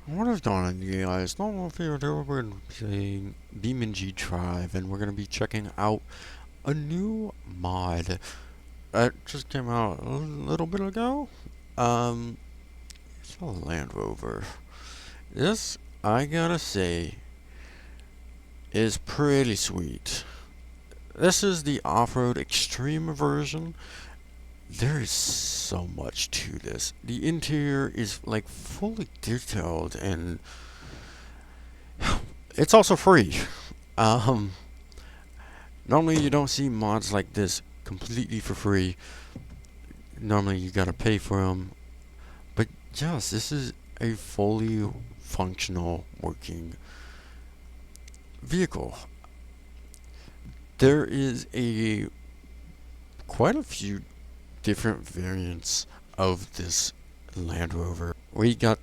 What is going on, you guys? Normal here, we're playing BeamNG.drive, and we're going to be checking out a new mod that just came out a little bit ago. Um, it's a Land Rover. This, I gotta say, is pretty sweet. This is the off-road extreme version. There is so much to this. The interior is like fully detailed, and it's also free. Um, Normally you don't see mods like this completely for free. Normally you gotta pay for them. But yes, this is a fully functional working vehicle. There is a quite a few different variants of this Land Rover. We got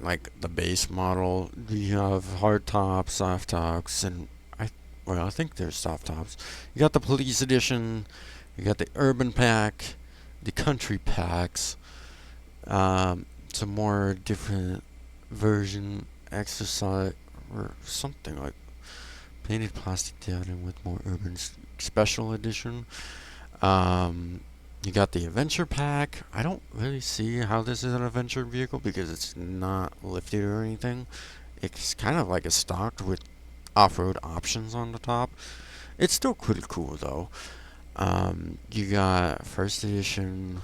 like the base model. We have hard tops, soft tops, and I think there's soft tops. You got the police edition. You got the urban pack, the country packs, some more different version exercise or something like painted plastic down with more urban special edition. Um, you got the adventure pack. I don't really see how this is an adventure vehicle because it's not lifted or anything. It's kind of like a stocked with off-road options on the top. It's still pretty cool though. You got first edition.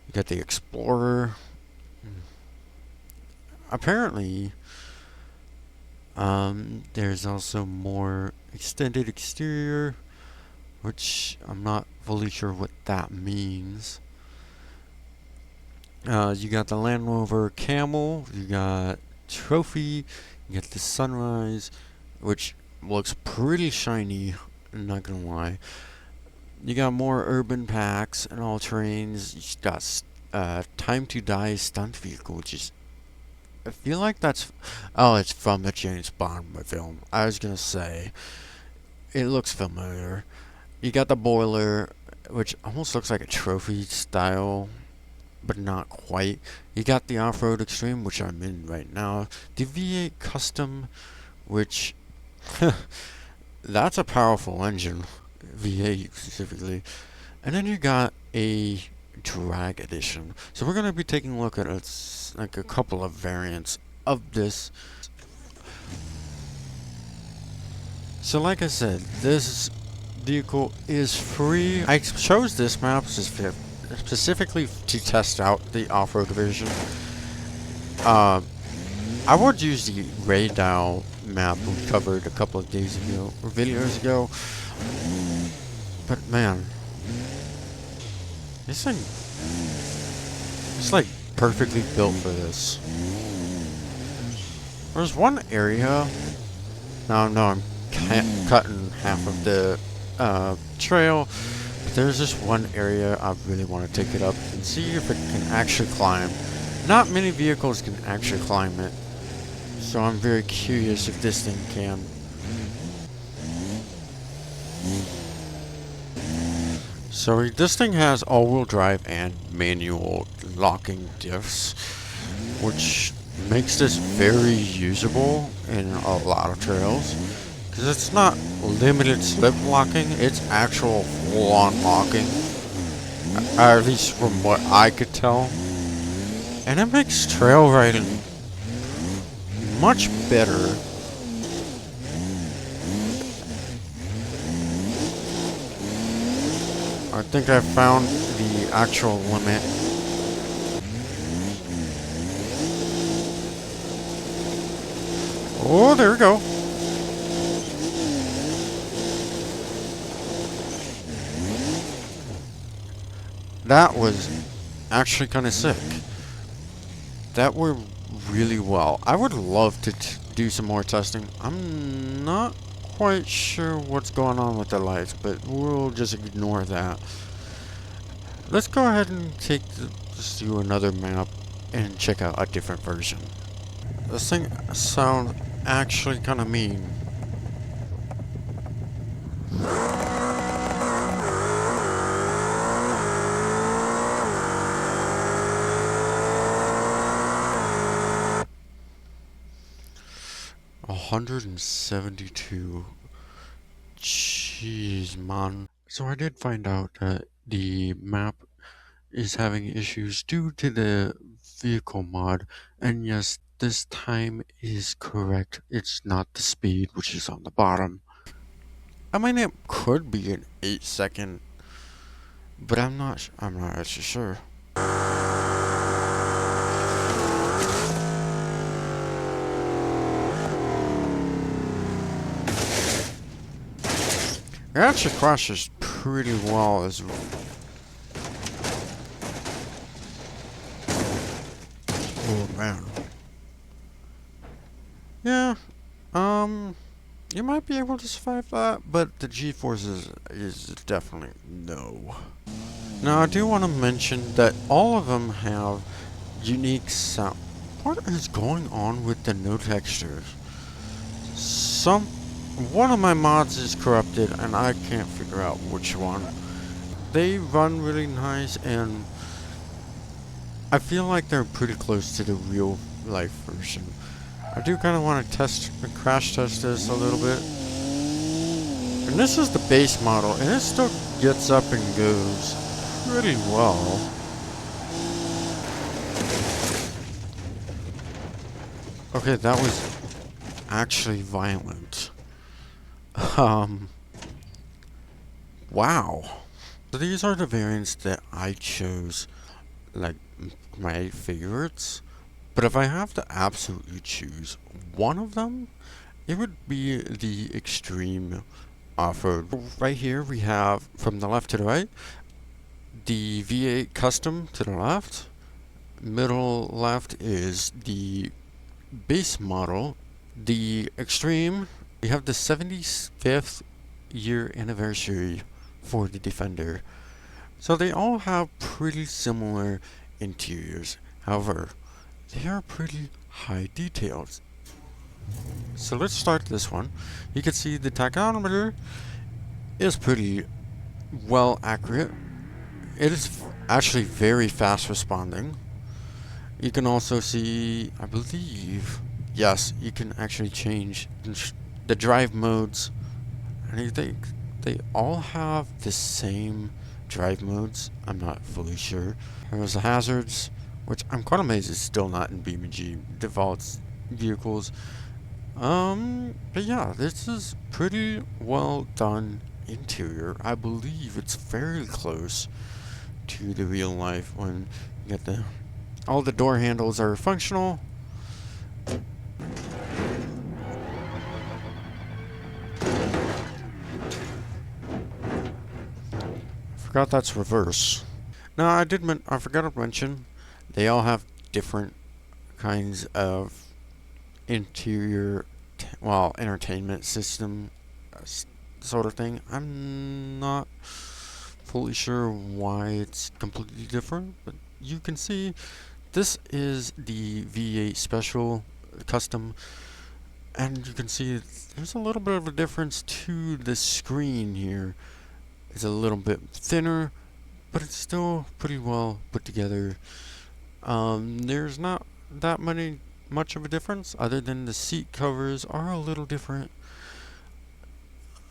You got the Explorer. Apparently, there's also more extended exterior, which I'm not fully sure what that means. You got the Land Rover Camel. You got Trophy. You got the Sunrise, which looks pretty shiny. I'm not gonna lie. You got more urban packs and all terrains. You got Time to Die stunt vehicle, which is I feel like that's it's from the James Bond film. I was gonna say it looks familiar. You got the boiler, which almost looks like a trophy style, but not quite. You got the off-road extreme, which I'm in right now. The V8 custom, which that's a powerful engine. V8 specifically. And then you got a drag edition. So we're going to be taking a look at like a couple of variants of this. So like I said, this vehicle is free. I chose this map specifically to test out the off-road version. I would use the radar map we covered a couple of days ago, or videos ago. But man, this thing, it's like perfectly built for this. There's one area, no, I'm cutting half of the trail, but there's this one area I really want to take it up and see if it can actually climb. Not many vehicles can actually climb it, so I'm very curious if this thing can. So this thing has all-wheel drive and manual locking diffs, which makes this very usable in a lot of trails. Because it's not limited slip locking, it's actual full-on locking. At least from what I could tell. And it makes trail riding much better. I think I found the actual limit. Oh, there we go. That was actually kind of sick. That worked really well. I would love to do some more testing. I'm not quite sure what's going on with the lights, but we'll just ignore that. Let's go ahead and just do another map and check out a different version. This thing sounds actually kind of mean. 172. Jeez, man. So I did find out that the map is having issues due to the vehicle mod, and yes, this time is correct. It's not the speed, which is on the bottom. I mean, it could be an 8-second, but I'm not actually sure. It actually crashes pretty well as well. Oh man. Yeah, you might be able to survive that, but the G-forces is definitely no. Now I do want to mention that all of them have unique sound. What is going on with the no textures? One of my mods is corrupted and I can't figure out which one. They run really nice and I feel like they're pretty close to the real life version. I do kind of want to crash test this a little bit. And this is the base model and it still gets up and goes pretty well. Okay, that was actually violent. Wow. So these are the variants that I chose, like, my favorites. But if I have to absolutely choose one of them, it would be the extreme off-road. Right here we have, from the left to the right, the V8 Custom to the left. Middle left is the base model. The extreme, we have the 75th year anniversary for the Defender. So they all have pretty similar interiors. However, they are pretty high details. So let's start this one. You can see the tachometer is pretty well accurate. It is actually very fast responding. You can also see, I believe, yes, you can actually change the drive modes. And I think they all have the same drive modes. I'm not fully sure. There's the hazards, which I'm quite amazed is still not in BeamNG defaults vehicles. But yeah, this is pretty well done interior. I believe it's very close to the real life when you get all the door handles are functional. Forgot that's reverse. Now I forgot to mention, they all have different kinds of interior, entertainment system sort of thing. I'm not fully sure why it's completely different, but you can see this is the V8 Special Custom, and you can see there's a little bit of a difference to the screen here. It's a little bit thinner, but it's still pretty well put together. There's not that much of a difference, other than the seat covers are a little different.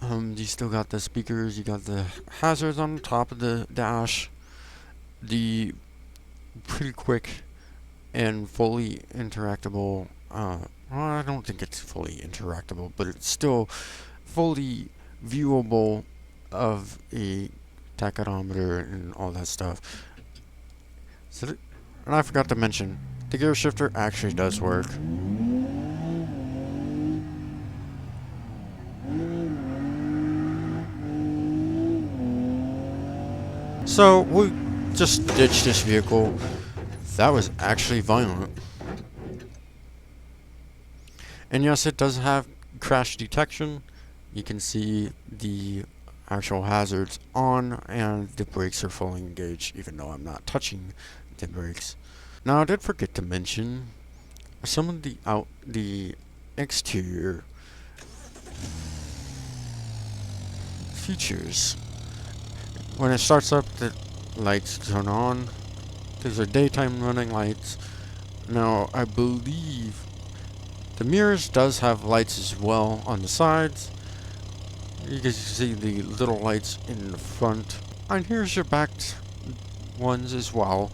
You still got the speakers, you got the hazards on the top of the dash, the pretty quick and fully interactable, well, I don't think it's fully interactable, but it's still fully viewable of a tachometer and all that stuff. So and I forgot to mention, the gear shifter actually does work. So we just ditched this vehicle. That was actually violent. And yes, it does have crash detection. You can see the actual hazards on, and the brakes are fully engaged, even though I'm not touching the brakes. Now I did forget to mention some of the exterior features. When it starts up, the lights turn on. These are daytime running lights. Now I believe The mirrors does have lights as well on the sides. You can see the little lights in the front. And here's your back ones as well,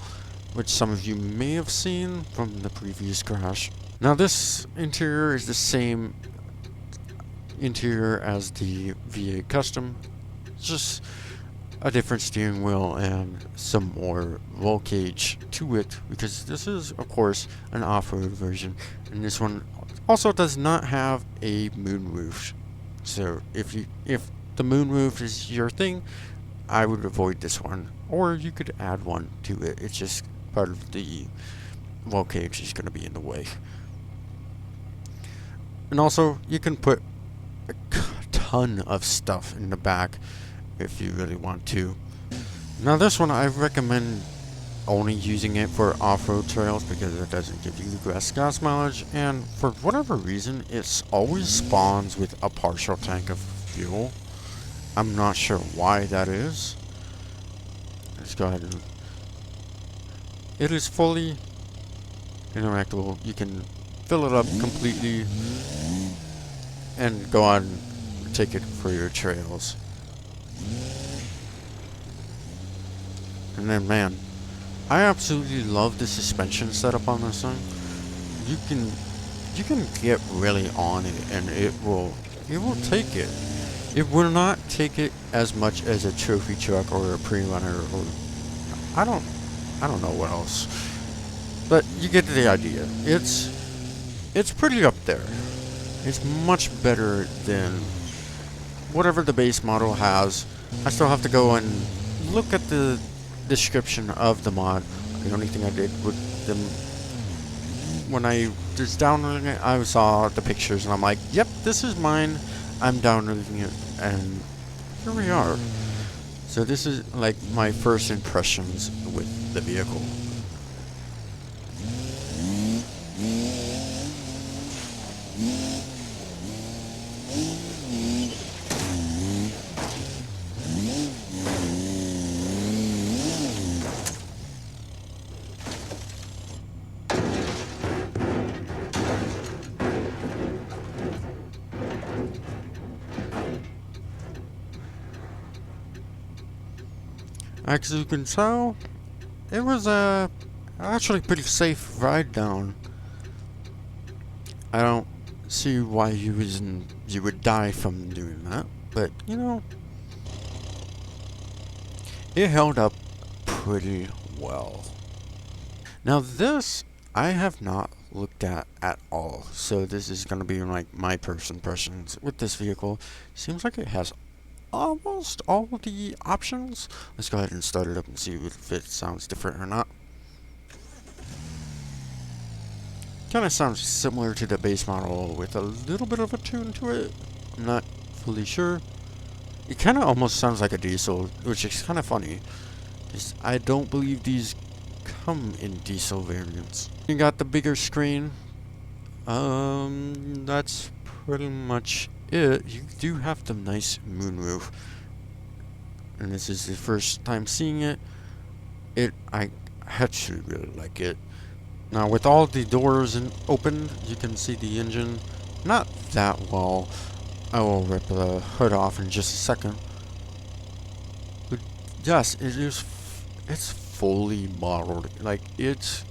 which some of you may have seen from the previous crash. Now this interior is the same interior as the V8 Custom, just a different steering wheel and some more roll cage to it, because this is of course an off-road version, and this one also does not have a moonroof. So if the moonroof is your thing, I would avoid this one, or you could add one to it. It's just part of the roll cage is going to be in the way. And also you can put a ton of stuff in the back if you really want to. Now this one I recommend only using it for off-road trails because it doesn't give you the best gas mileage, and for whatever reason it always spawns with a partial tank of fuel. I'm not sure why that is. Let's go ahead and... It is fully interactable. You can fill it up completely and go on and take it for your trails. And then, man, I absolutely love the suspension setup on this thing. You can get really on it, and it will take it. It will not take it as much as a trophy truck or a pre-runner, or I don't know what else. But you get the idea. It's pretty up there. It's much better than whatever the base model has. I still have to go and look at the description of the mod. The only thing I did with them, when I was downloading it, I saw the pictures and I'm like, yep, this is mine. I'm downloading it, and here we are. So this is like my first impressions with the vehicle. As you can tell, it was actually pretty safe ride down. I don't see why you would die from doing that, but you know, it held up pretty well. Now this I have not looked at all, so this is gonna be like my first impressions with this vehicle. Seems like it has almost all of the options. Let's go ahead and start it up and see if it sounds different or not. Kind of sounds similar to the base model with a little bit of a tune to it. I'm not fully sure. It kind of almost sounds like a diesel, which is kind of funny. I don't believe these come in diesel variants. You got the bigger screen. That's pretty much it. You do have the nice moonroof, and this is the first time seeing it. I actually really like it. Now with all the doors open, you can see the engine not that well. I will rip the hood off in just a second. But yes, it's fully modeled. Like it's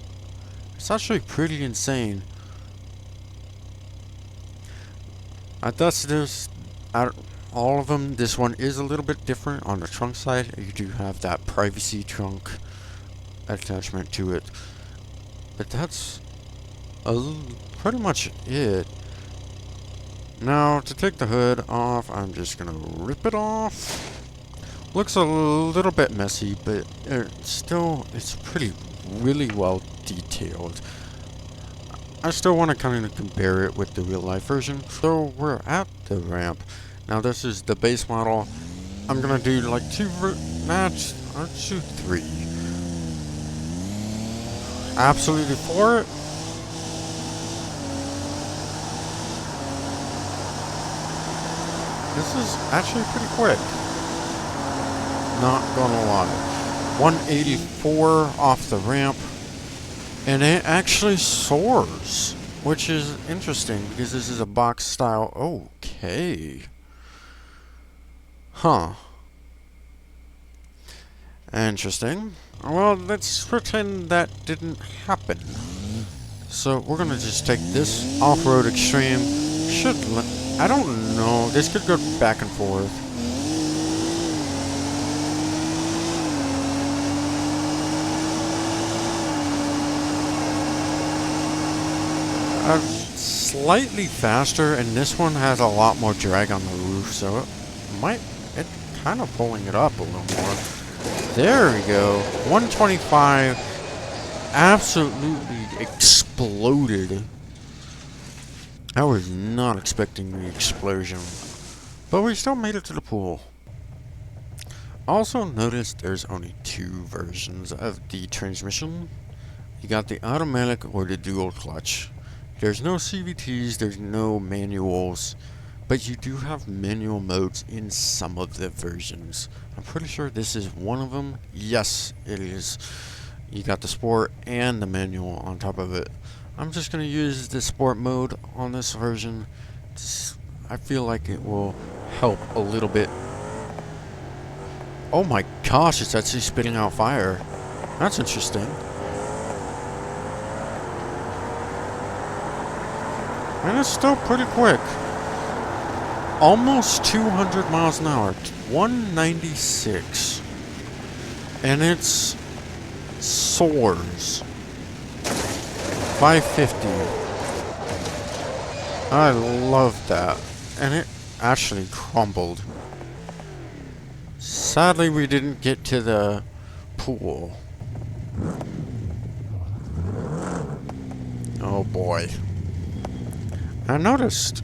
actually pretty insane. Thus, there's all of them. This one is a little bit different on the trunk side. You do have that privacy trunk attachment to it, but that's pretty much it. Now, to take the hood off, I'm just gonna rip it off. Looks a little bit messy, but it's really well detailed. I still want to kind of compare it with the real life version. So we're at the ramp. Now this is the base model. I'm gonna do like three. Absolutely for it. This is actually pretty quick. Not gonna lie. 184 off the ramp. And it actually soars. which is interesting because this is a box style. Okay. Huh. Interesting. Well, let's pretend that didn't happen. So we're gonna just take this off-road extreme. I don't know. This could go back and forth. Slightly faster, and this one has a lot more drag on the roof, so it kind of pulling it up a little more. There we go. 125 absolutely exploded. I was not expecting the explosion, but we still made it to the pool. Also notice there's only 2 versions of the transmission. You got the automatic or the dual clutch. There's no CVTs, there's no manuals, but you do have manual modes in some of the versions. I'm pretty sure this is one of them. Yes, it is. You got the sport and the manual on top of it. I'm just going to use the sport mode on this version. I feel like it will help a little bit. Oh my gosh, it's actually spitting out fire. That's interesting. And it's still pretty quick. Almost 200 miles an hour. 196. And it's soars. 550. I love that. And it actually crumbled. Sadly, we didn't get to the pool. Oh boy. I noticed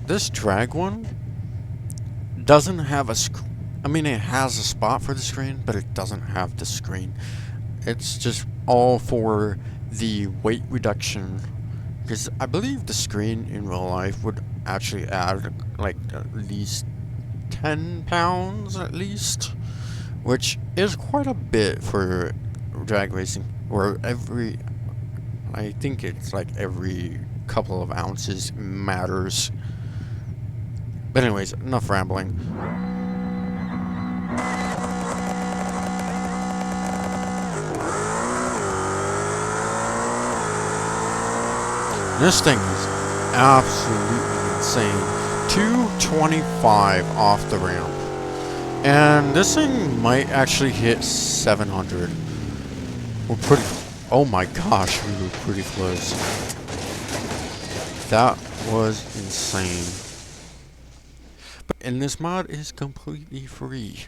this drag one doesn't have a I mean, it has a spot for the screen, but it doesn't have the screen. It's just all for the weight reduction. Because I believe the screen in real life would actually add like at least 10 pounds at least, which is quite a bit for drag racing. Or I think it's like every couple of ounces matters. But anyways, enough rambling. This thing is absolutely insane. 225 off the ramp. And this thing might actually hit 700. We're pretty... Oh my gosh, we were pretty close. That was insane. And this mod is completely free,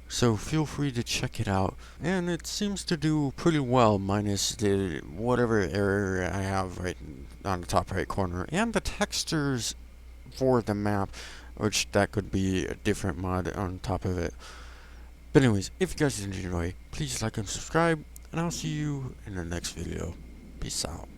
so feel free to check it out. And it seems to do pretty well, minus the whatever error I have right on the top right corner, and the textures for the map, which that could be a different mod on top of it. But anyways, if you guys did enjoy, please like and subscribe, and I'll see you in the next video. Peace out.